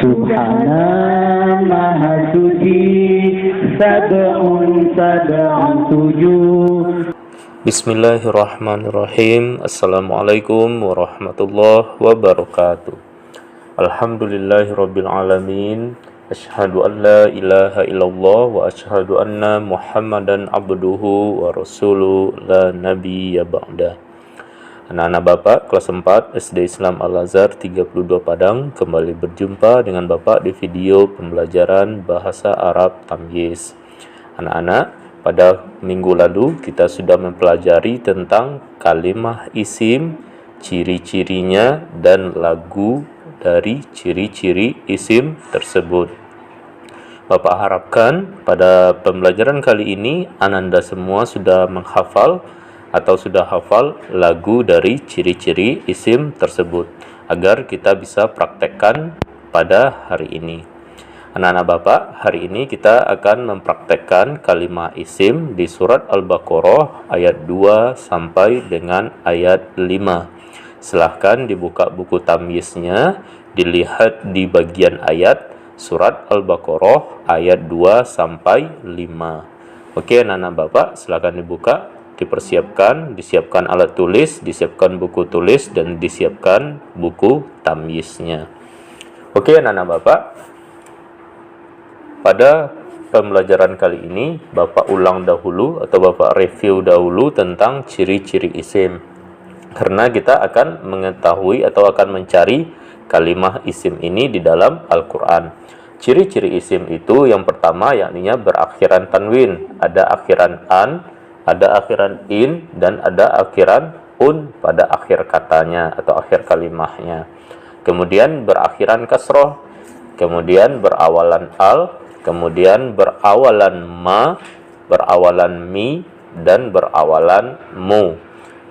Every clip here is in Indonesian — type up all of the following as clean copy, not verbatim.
Subhana Maha Suci, Sab'un tujuh. Bismillahirrahmanirrahim. Assalamualaikum warahmatullahi wabarakatuh. Alhamdulillahirabbil alamin. Asyhadu an la ilaha illallah wa asyhadu anna Muhammadan abduhu wa rasuluhu la nabiyya ba'da. Anak-anak Bapak kelas 4 SD Islam Al-Azhar 32 Padang kembali berjumpa dengan Bapak di video pembelajaran bahasa Arab Tamyiz. Anak-anak, pada minggu lalu kita sudah mempelajari tentang kalimah isim, ciri-cirinya dan lagu dari ciri-ciri isim tersebut. Bapak harapkan pada pembelajaran kali ini Ananda semua sudah menghafal atau sudah hafal lagu dari ciri-ciri isim tersebut agar kita bisa praktekkan pada hari ini. Anak-anak Bapak, hari ini kita akan mempraktekkan kalimat isim di surat Al-Baqarah ayat 2 sampai dengan ayat 5. Silahkan dibuka buku tamyiznya, dilihat di bagian ayat surat Al-Baqarah ayat 2 sampai 5. Oke, anak-anak Bapak, silahkan dibuka, disiapkan alat tulis, disiapkan buku tulis, dan disiapkan buku tamyiznya. Oke, anak-anak Bapak, pada pembelajaran kali ini Bapak ulang dahulu atau Bapak review dahulu tentang ciri-ciri isim, karena kita akan mengetahui atau akan mencari kalimah isim ini di dalam Al-Quran. Ciri-ciri isim itu yang pertama yakninya berakhiran tanwin, ada akhiran an, ada akhiran in, dan ada akhiran un pada akhir katanya atau akhir kalimahnya. Kemudian berakhiran kasroh, kemudian berawalan al, kemudian berawalan ma, berawalan mi, dan berawalan mu.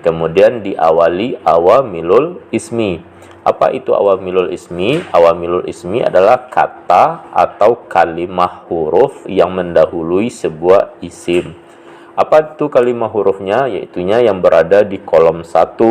Kemudian diawali awamilul ismi. Apa itu awamilul ismi? Awamilul ismi adalah kata atau kalimah huruf yang mendahului sebuah isim. Apa itu kalimah hurufnya? Yaitunya yang berada di kolom 1,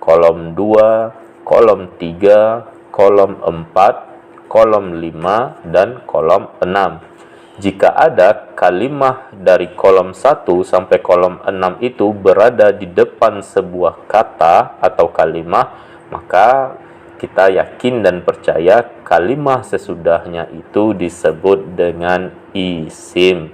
kolom 2, kolom 3, kolom 4, kolom 5, dan kolom 6. Jika ada kalimah dari kolom 1 sampai kolom 6 itu berada di depan sebuah kata atau kalimah, maka kita yakin dan percaya kalimah sesudahnya itu disebut dengan isim.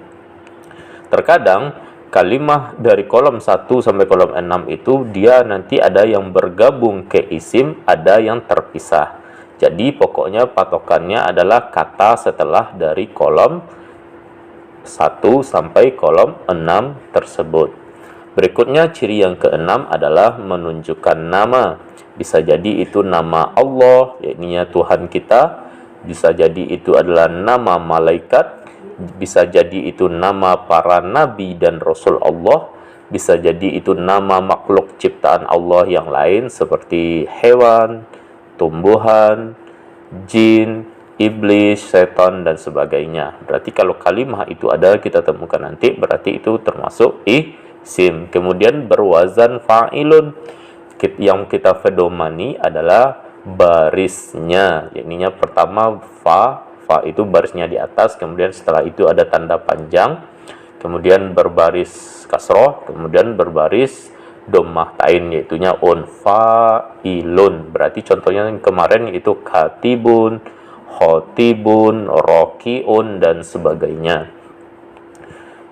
Terkadang kalimah dari kolom 1 sampai kolom 6 itu dia nanti ada yang bergabung ke isim, ada yang terpisah. Jadi pokoknya patokannya adalah kata setelah dari kolom 1 sampai kolom 6 tersebut. Berikutnya ciri yang keenam adalah menunjukkan nama. Bisa jadi itu nama Allah, yakni Tuhan kita. Bisa jadi itu adalah nama malaikat. Bisa jadi itu nama para nabi dan rasul Allah. Bisa jadi itu nama makhluk ciptaan Allah yang lain seperti hewan, tumbuhan, jin, iblis, setan, dan sebagainya. Berarti kalau kalimah itu ada kita temukan nanti, berarti itu termasuk isim. Kemudian berwazan fa'ilun. Yang kita pedomani adalah barisnya. Yakninya pertama fa itu barisnya di atas, kemudian setelah itu ada tanda panjang, kemudian berbaris kasroh, kemudian berbaris dhammah tain, yaitunya fa'ilun. Berarti contohnya yang kemarin itu katibun, khotibun, rokiun, dan sebagainya.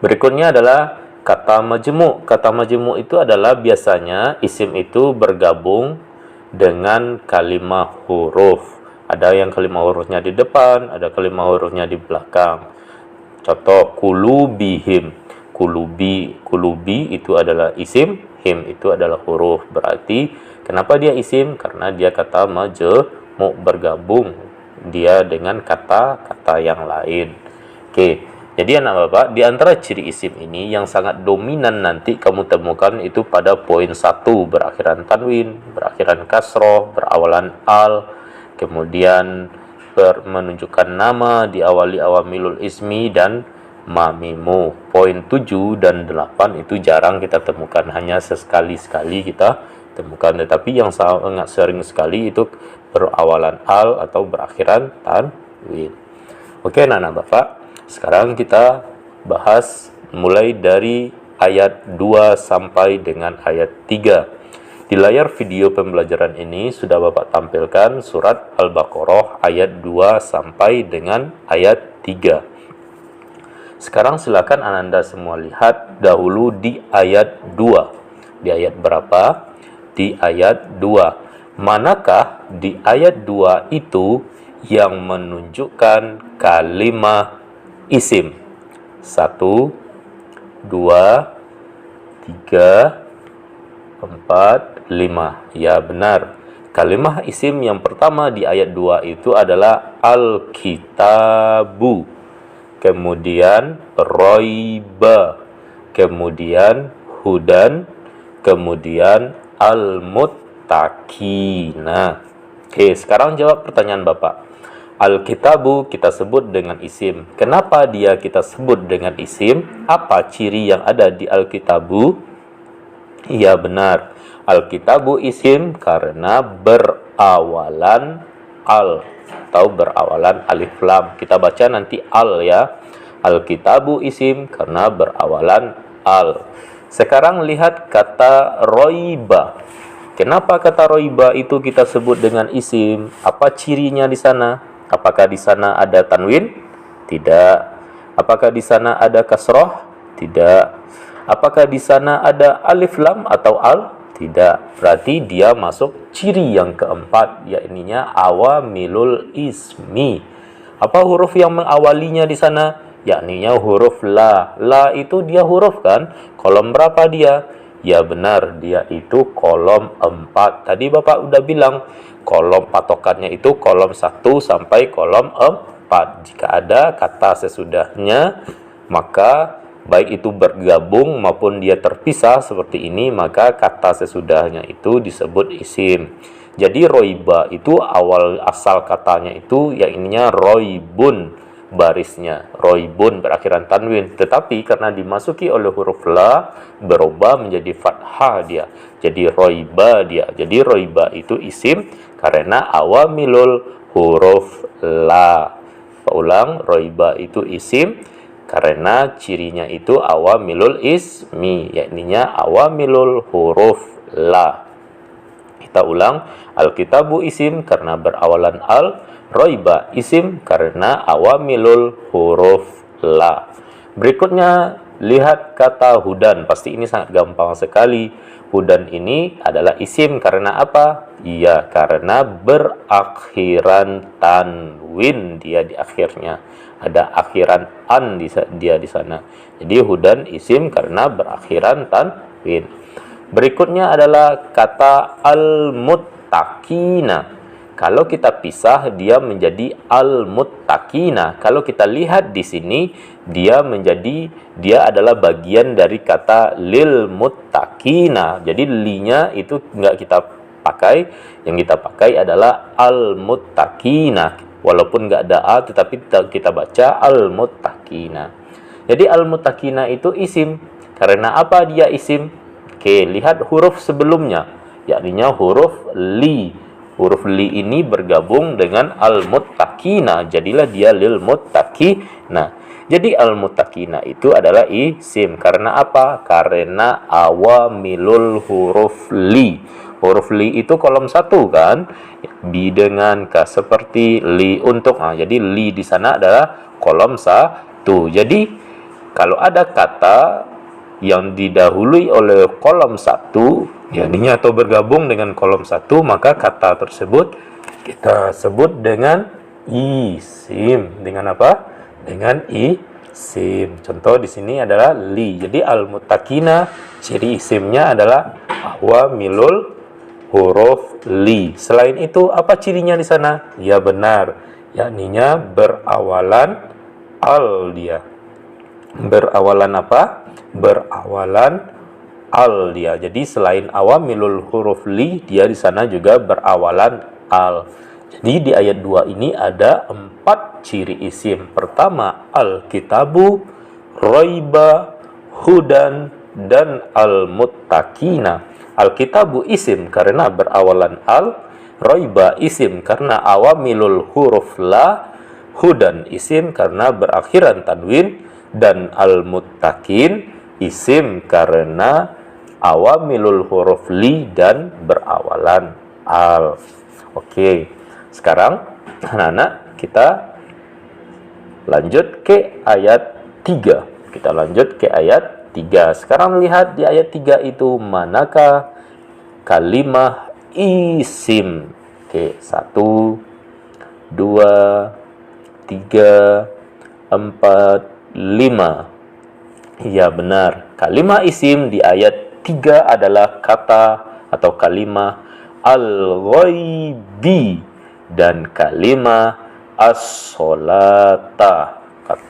Berikutnya adalah kata majmu'. Kata majmu' itu adalah biasanya isim itu bergabung dengan kalimah huruf. Ada yang kalimah hurufnya di depan, ada kalimah hurufnya di belakang. Contoh kulubihim. Kulubi itu adalah isim, him itu adalah huruf. Berarti kenapa dia isim? Karena dia kata majmu', bergabung dia dengan kata-kata yang lain. Oke, jadi anak Bapak, di antara ciri isim ini yang sangat dominan nanti kamu temukan itu pada poin 1, berakhiran tanwin, berakhiran kasroh, berawalan al, kemudian menunjukkan nama, diawali awamilul ismi, dan mamimu. Poin 7 dan 8 itu jarang kita temukan, hanya sesekali-sekali kita temukan. Tetapi yang sangat sering sekali itu berawalan al atau berakhiran tanwin. Oke anak-anak Bapak, sekarang kita bahas mulai dari ayat 2 sampai dengan ayat 3. Di layar video pembelajaran ini sudah Bapak tampilkan surat Al-Baqarah ayat 2 sampai dengan ayat 3. Sekarang silakan Ananda semua lihat dahulu di ayat 2. Di ayat berapa? Di ayat 2. Manakah di ayat 2 itu yang menunjukkan kalimah isim? 1, 2, 3, 4, 5. Ya benar. Kalimah isim yang pertama di ayat 2 itu adalah Al-Kitabu. Kemudian Roiba. Kemudian Hudan. Kemudian Al-Muttaqina. Oke, sekarang jawab pertanyaan Bapak. Al-Kitabu kita sebut dengan isim. Kenapa dia kita sebut dengan isim? Apa ciri yang ada di Al-Kitabu? Iya benar. Al-Kitabu isim karena berawalan al atau berawalan alif lam. Kita baca nanti al ya. Al-Kitabu isim karena berawalan al. Sekarang lihat kata roiba. Kenapa kata roiba itu kita sebut dengan isim? Apa cirinya di sana? Apakah di sana ada tanwin? Tidak. Apakah di sana ada kasroh? Tidak. Apakah di sana ada alif lam atau al? Tidak. Berarti dia masuk ciri yang keempat, yakni awamilul ismi. Apa huruf yang mengawalinya di sana? Yakni huruf la. La itu dia huruf kan? Kolom berapa dia? Ya benar, dia itu kolom 4. Tadi Bapak udah bilang, kolom patokannya itu kolom 1 sampai kolom 4. Jika ada kata sesudahnya, maka baik itu bergabung maupun dia terpisah seperti ini, maka kata sesudahnya itu disebut isim. Jadi roiba itu awal asal katanya itu yakni roibun, barisnya roibun berakhiran tanwin, tetapi karena dimasuki oleh huruf la berubah menjadi fathah dia, jadi roiba dia. Jadi roiba itu isim karena awamilul huruf la. Ulang, roiba itu isim karena cirinya itu awamilul ismi, yakni awamilul huruf la. Kita ulang, Al-Kitabu isim karena berawalan al, roiba isim karena awamilul huruf la. Berikutnya lihat kata hudan. Pasti ini sangat gampang sekali. Hudan ini adalah isim karena apa? Iya, karena berakhiran tanwin dia di akhirnya. Ada akhiran an dia di sana. Jadi hudan isim karena berakhiran tanwin. Berikutnya adalah kata al-muttaqina. Kalau kita pisah dia menjadi al-muttaqina. Kalau kita lihat di sini dia adalah bagian dari kata lil muttaqina. Jadi li-nya itu enggak kita pakai. Yang kita pakai adalah al-muttaqina. Walaupun enggak ada a tetapi kita baca al-muttaqina. Jadi al-muttaqina itu isim. Karena apa dia isim? Oke, lihat huruf sebelumnya, yakni huruf li. Huruf li ini bergabung dengan al-muttaqina, jadilah dia lil muttaqina. Jadi al-muttaqina itu adalah isim. Karena apa? Karena awamilul huruf li. Huruf li itu kolom 1 kan? Bi dengan ka seperti li untuk. Jadi li di sana adalah kolom 1. Jadi kalau ada kata yang didahului oleh kolom 1, yakni atau bergabung dengan kolom 1, maka kata tersebut kita sebut dengan isim. Dengan apa? Dengan isim. Contoh di sini adalah li. Jadi al-muttaqina ciri isimnya adalah awamilul huruf li. Selain itu apa cirinya di sana? Ya benar, yakni berawalan al dia. Berawalan apa? Berawalan al dia. Jadi selain awamilul huruf li, dia di sana juga berawalan al. Jadi di ayat 2 ini ada 4 ciri isim. Pertama al-kitabu, roiba, hudan, dan al-muttaqina. Alkitabu isim karena berawalan al, roiba isim karena awamilul huruf la, hudan isim karena berakhiran tanwin, dan al-muttaqin isim karena awamilul huruf li dan berawalan al. Oke, sekarang anak-anak kita lanjut ke ayat 3. Kita lanjut ke ayat 3. Sekarang lihat di ayat 3 itu manakah kalimah isim. Oke, 1, 2, 3, 4, 5. Ya benar. Kalimah isim di ayat 3 adalah kata atau kalimah al-ghaibi dan kalimah as-solata.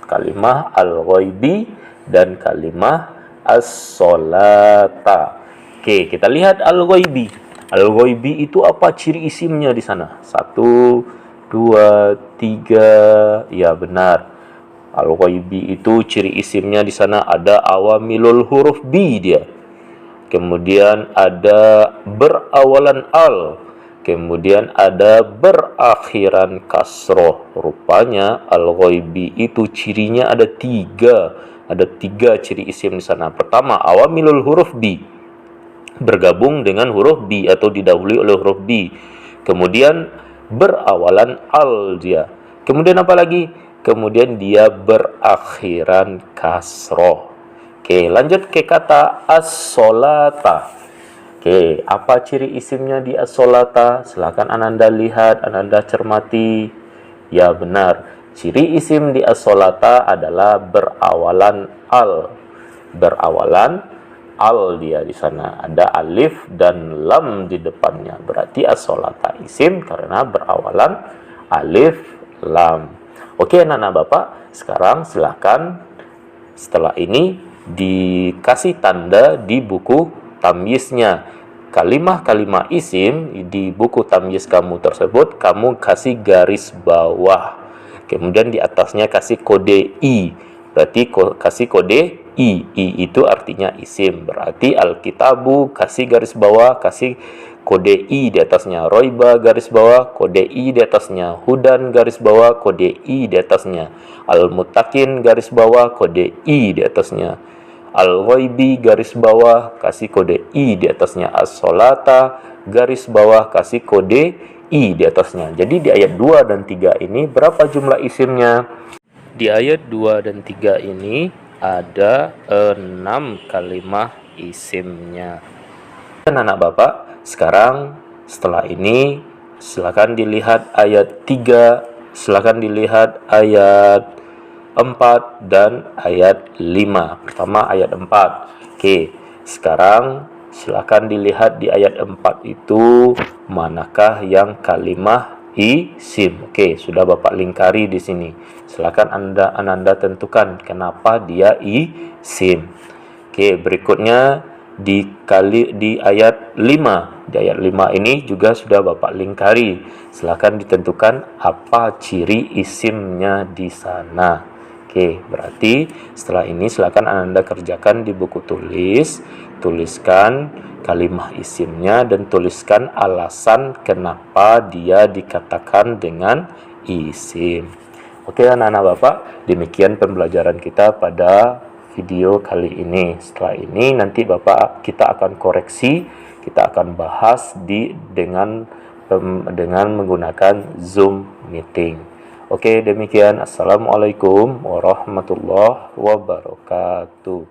Kalimah al-ghaibi dan kalimah as-solata. Oke, kita lihat al-ghaibi. Al-ghaibi itu apa ciri isimnya di sana? 1, 2, 3. Ya benar. Al-ghaibi itu ciri isimnya di sana ada awamilul huruf bi dia. Kemudian ada berawalan al. Kemudian ada berakhiran kasroh. Rupanya al-ghaibi itu cirinya ada 3. Ada 3 ciri isim di sana. Pertama, awamilul huruf bi, bergabung dengan huruf bi atau didahului oleh huruf bi. Kemudian berawalan al dia. Kemudian apa lagi? Kemudian dia berakhiran kasroh. Oke, lanjut ke kata as-solata. Oke, apa ciri isimnya di as-solata? Silakan Ananda lihat, Ananda cermati. Ya benar, ciri isim di as-solata adalah berawalan al. Berawalan al dia di sana. Ada alif dan lam di depannya. Berarti as-solata isim karena berawalan alif lam. Oke anak-anak Bapak, sekarang silakan setelah ini dikasih tanda di buku tamyiznya. Kalimah-kalimah isim di buku tamyiz kamu tersebut kamu kasih garis bawah. Kemudian di atasnya kasih kode I. Berarti kasih kode I. I itu artinya isim. Berarti alkitabu kasih garis bawah, kasih kode I di atasnya. Roiba garis bawah, kode I di atasnya. Hudan garis bawah, kode I di atasnya. Al-muttaqin garis bawah, kode I di atasnya. Al-ghaibi garis bawah, kasih kode I di atasnya. As-solata garis bawah, kasih kode I di atasnya. Jadi di ayat 2 dan 3 ini berapa jumlah isimnya? Di ayat 2 dan 3 ini ada 6 kalimah isimnya. Dan anak Bapak, sekarang setelah ini silakan dilihat ayat 3, silakan dilihat ayat 4 dan ayat 5. Pertama ayat 4. Oke, sekarang silakan dilihat di ayat 4 itu manakah yang kalimah isim. Oke, sudah Bapak lingkari di sini. Silakan Anda tentukan kenapa dia isim. Oke, berikutnya di ayat 5. Di ayat 5 ini juga sudah Bapak lingkari. Silakan ditentukan apa ciri isimnya di sana. Oke, berarti setelah ini silakan Anda kerjakan di buku tulis, tuliskan kalimah isimnya dan tuliskan alasan kenapa dia dikatakan dengan isim. Oke anak-anak Bapak, demikian pembelajaran kita pada video kali ini. Setelah ini nanti kita akan koreksi, kita akan bahas dengan menggunakan Zoom meeting. Oke, demikian. Assalamualaikum warahmatullahi wabarakatuh.